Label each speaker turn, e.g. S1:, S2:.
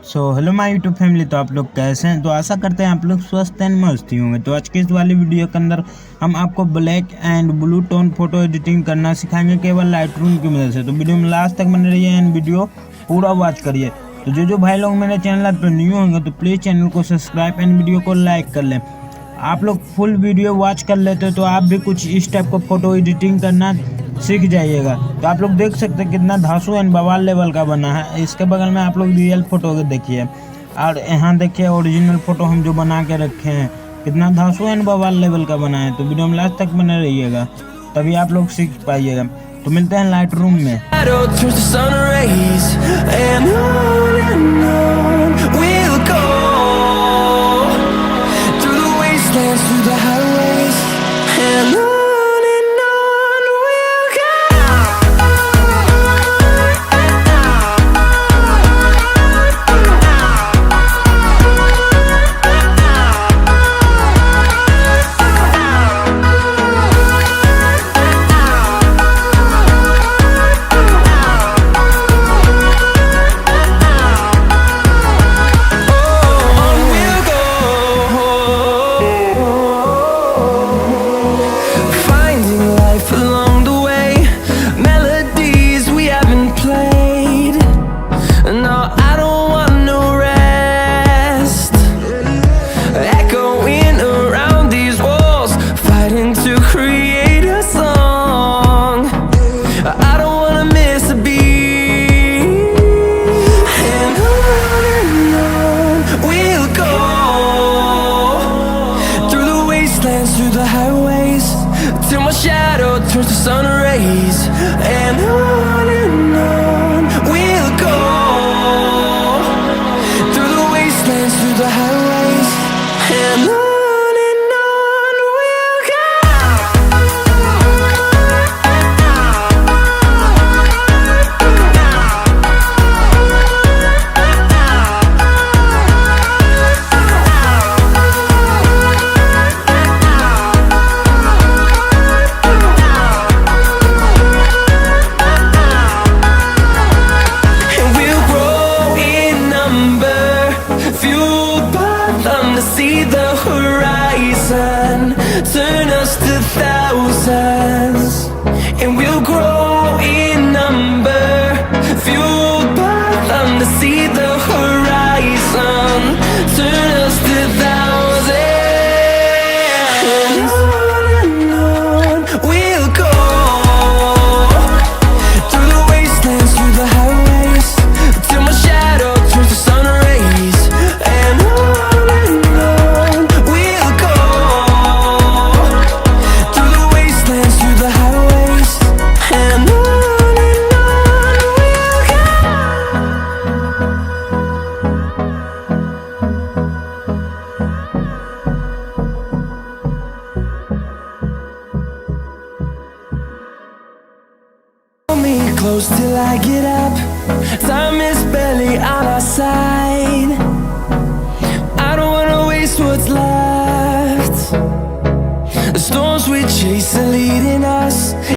S1: So hello my YouTube family. तो आप लोग कैसे हैं? तो आशा करते हैं आप लोग स्वस्थ एंड मस्त ही होंगे। तो आज के इस वाली वीडियो के अंदर हम आपको black and blue tone photo editing करना सिखाएंगे केवल लाइटरूम की मदद से। तो वीडियो में लास्ट तक बने रहिए एंड वीडियो पूरा वॉच करिए। तो जो भाई लोग मेरे चैनल पर न्यू होंगे तो प्लीज़ चैनल को सब्सक्राइब एंड वीडियो को लाइक कर लें। आप लोग फुल वीडियो वॉच कर लेते हो तो आप भी कुछ इस टाइप का फोटो एडिटिंग करना सीख जाइएगा। तो आप लोग देख सकते हैं कितना धांसू एंड बवाल लेवल का बना है। इसके बगल में आप लोग रियल फोटो देखिए और यहाँ देखिए ओरिजिनल फोटो हम जो बना के रखे हैं कितना धांसू एंड बवाल लेवल का बना है। तो वीडियो में लास्ट तक बने रहिएगा तभी आप लोग सीख पाइएगा। तो मिलते हैं लाइटरूम में।
S2: Through the highways till my shadow turns to sun rays, and on we'll go through the wastelands, through the highways, and on we'll go. See the horizon turn us to thousands, and we'll grow in number, fueled by them to see the horizon turn us to thousands, and on we'll go through the wastelands, through the highways, till my shadow turns to sun rays, and on close till I get up. Time is barely on our side. I don't wanna waste what's left. The storms we chase are leading us.